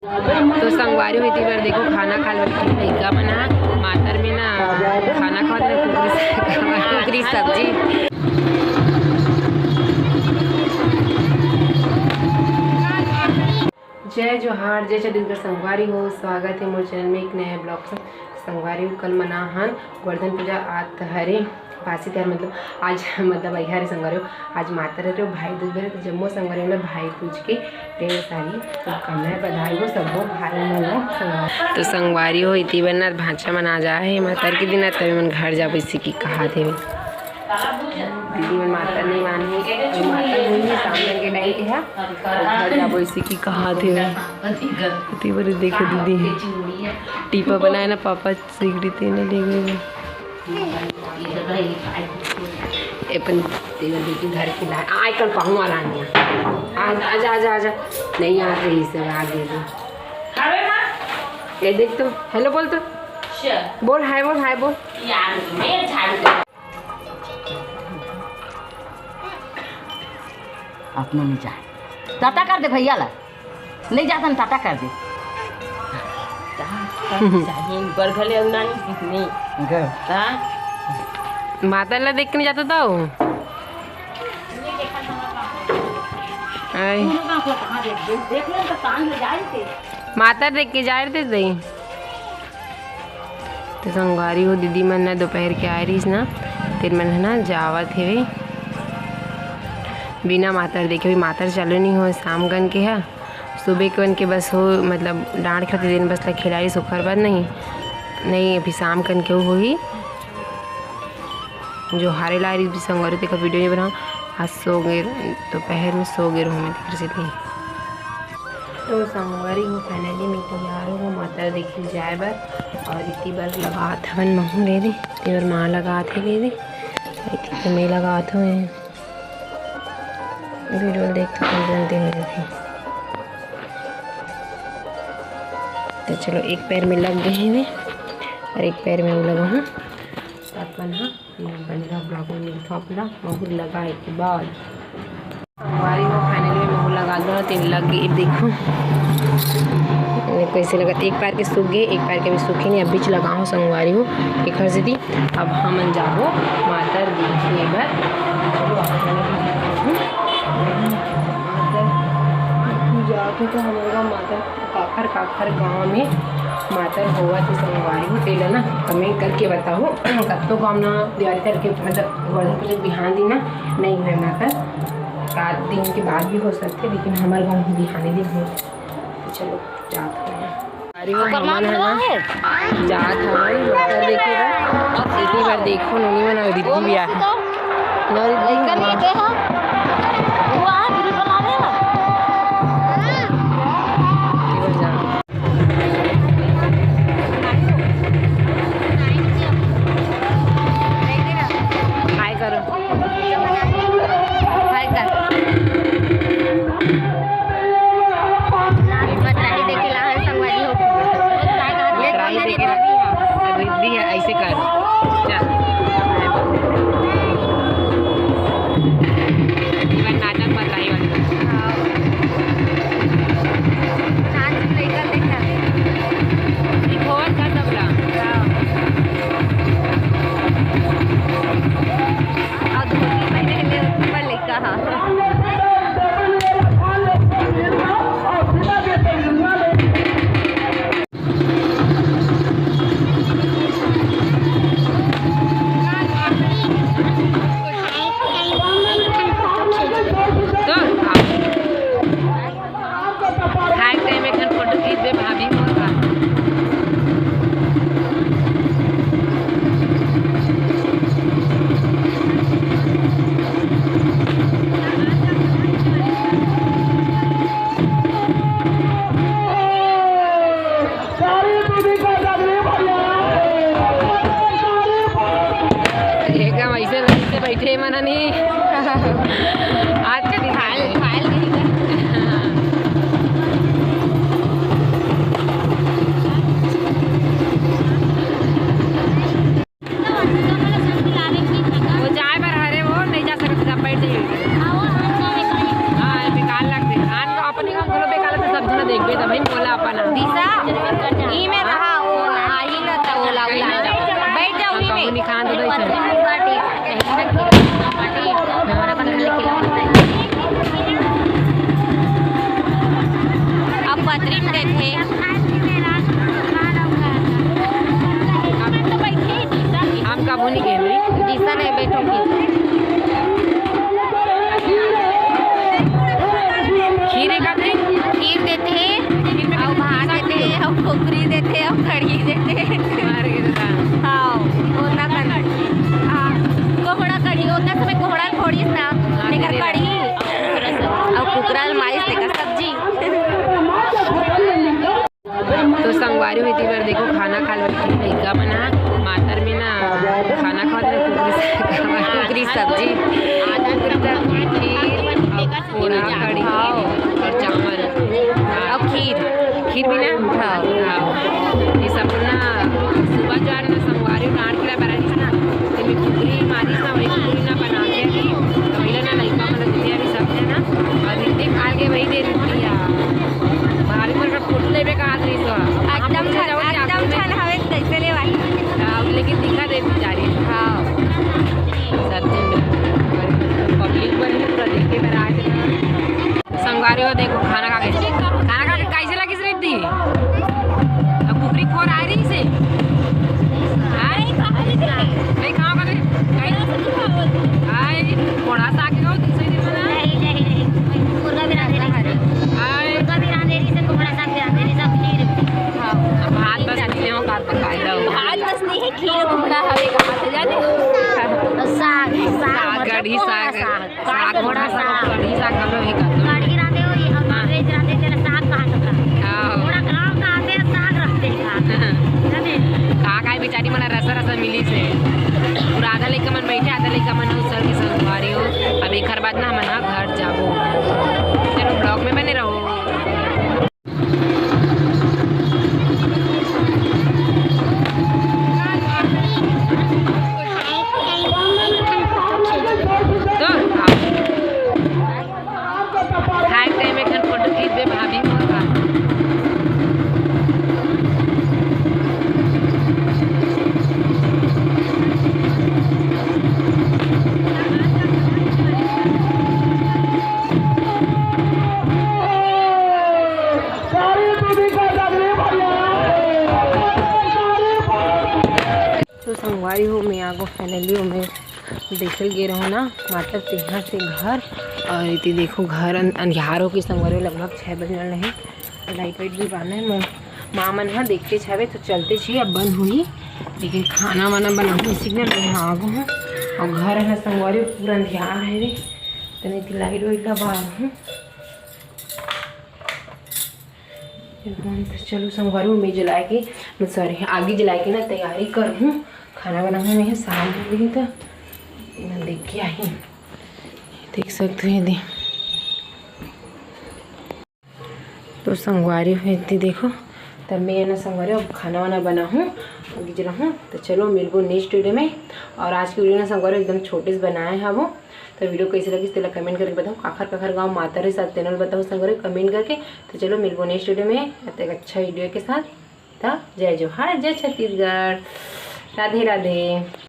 तो संगवारी हुई थी बार देखो खाना खा लड़का बना मातर में ना खाना खा कुकरी सब्जी। जय जोहार जय छत्तीसगढ़ संगवारी हो। स्वागत है मोर चैनल में एक नया ब्लॉग से। संगवारी कल मना हन गोवर्धन पूजा आत हरे बासी त्यार मतलब आज मतलब अरे संगवारी आज माता रे भाई दूज बेरे जम्मो संगवारी में भाई दूज के ढेर सारी शुभकामनाएं बधाई हो सबो भाई मन। तो संगवारी हो इति बना भाषा मना जा है मातर के दिन तभी मन घर जा इसी की कहा थे दीदी मन माता नहीं मानी माता हुई सामने के नहीं है घर जा इसी की कहा थे बड़े देखो दीदी टीपा बनाए ना पापा सिगड़ी तेने ले गए अपन दीदी घर की ला आय कल पाहू वाला आजा आजा आजा नहीं आ रही से आगे ये देख तो हेलो बोल तो बोल हाय बोल अपना नहीं जाए टाटा कर दे भैया ला नहीं जाता ना टाटा कर दे माता ला देख के नहीं जाता था माता देख के जा रहे थे तो संगवारी हो दीदी मन ना दोपहर के आ रही ना फिर मन है ना जावत है बिना मातर देखे भी मातर चालू नहीं हो शाम गन के है सुबह के बन के बस हो मतलब डांट खाते दिन बस लग खिलाड़ी सुखर बाद नहीं अभी शाम कन के हो ही जो हारे ला रही संगवारी देखा वीडियो नहीं बनाओ आज सो गए दोपहर में सो गए हमें देख से थी। तो संगवारी हो फाइनली मैं तैयार हो माता देखी जाए बार और इतनी बार लगा था महू ले दे इतनी बार माँ लगा थे ले दे तो मैं लगा था वीडियो देखते जानते हुए थे। तो चलो एक पैर में लग गए हैं और एक पैर में वो लगा हूँ बनेगा ब्लॉग में अपना महू लगाए के बाद संगवारी को फाइनली में महू लगा दो तीन लग गई देखो कैसे लगा एक पैर के सूख गए एक पैर के भी सूखे नहीं अब बीच लगाओ संगवारी हो एक हर से दी अब हम जाओ माता देखिए जाके तो हमारा माता काखर गाँव में माता हुआ थी संगवारी हो तेल ना कमेंट करके बताओ कब तो गाँव ना दिवाली करके मतलब गोवर्धन पूजा बिहान दिन ना नहीं हुए माता 7 दिन के बाद भी हो सकते लेकिन हमारे गाँव में बिहानी दिन हो। चलो जाते हैं जात हमारे देखिएगा इतनी बार देखो नोनी में दीदी भी आ ऐसे कर नाटक बताई बैठे मना नहीं आज का दिखाए वो जाए पर हरे वो नहीं जा सकते बैठ जाइए हाँ बेकार लगते अपने काम बेकार लगते सब जना देख भाई बोला अपन बतरीन देखे हम कब नहीं गए दिशा नहीं बैठूंगी खीरे का थे खीर देते हैं और भात देते हैं और खोपरी देते हैं और कढ़ी देते हैं हाँ उतना कोहड़ा कढ़ी उतना समय कोहड़ा थोड़ी ना लेकर कढ़ी और कुकरा मारिस देकर सब्जी तो संगवारी हुई थी बार देखो खाना खा लो लड़का मना मातर में ना खाना खा कुकरी सब्जी पूरा कढ़ी और चावल और खीर भी ना हाँ ये सब ना सुबह जो है ना संगवारी डांट के बना ना तो मैं कुकरी मारी ना वही कुकरी ना बना के तो पहले ना लड़का मतलब जितने भी सब है ना और इतने खा के वही दे देती है भारी मर फोटो लेवे का हाथ नहीं तो एकदम छन हवे कैसे लेवाई लेकिन दिखा दे बेचारी हाँ सच्ची में पब्लिक पर भी पूरा देखे मेरा आज संगवारी हो देखो खाना खा के कैसे लगी रही थी अब कुकरी खोर आ रही से नहीं खाओ आई थोड़ा सा आके खाओ दूसरे दिन में भात बस ले हो का पकाई दो भात बस नहीं है खीर कुकड़ा हवे कहां से जाने साग कढ़ी साग घोड़ा साग कढ़ी साग हम लोग कढ़ी रांधे हो ये हम वेज रांधे चला साग कहां सकता थोड़ा गांव का आते साग रखते हैं जाने का बेचारी मना रसा मिली से पूरा आधा लेकर मन बैठे आधा लेकर मन उस सर की संगवारी हो अब एक हर बात ना मना घर जाबो चलो ब्लॉग में बने रहो भाभी तो संगवारी हो मैं आगो फाइनली मैं देखल गे रहो ना मातर तिहा से घर और इतनी देखो घर अंधियार हो के संगवारी लगभग 6 बजे रहे लाइट वाइट भी बाना है माँ मन हाँ देखते छावे तो चलते छे अब बंद हुई लेकिन खाना वाना बनाऊँ सिग्नल मैं आगो हूँ और घर है संगवारी पूरा अंधियार है रे तो नहीं लाइट वाइट लगा हूँ तो चलो संगवारी मैं जला के सॉरी आगे जला के ना तैयारी कर हूँ खाना बनाने में शाम हो गई तो देख के आई देख सकते हैं दी तो संगवारी हुई थी देखो तब मैं ना संगवारी अब खाना वाना बना हूँ गिज रहा हूँ तो चलो मिलबो नेक्स्ट वीडियो में और आज की वीडियो ना संगवारी एकदम छोटे से बनाए हैं वो तो वीडियो कैसे लगी इसलिए कमेंट करके बताओ काखर गाँव माता रे साथ चैनल बताओ संगवारी कमेंट करके तो चलो मिलबो नेक्स्ट वीडियो में एक अच्छा वीडियो के साथ था जय जोहार जय छत्तीसगढ़ राधे राधे।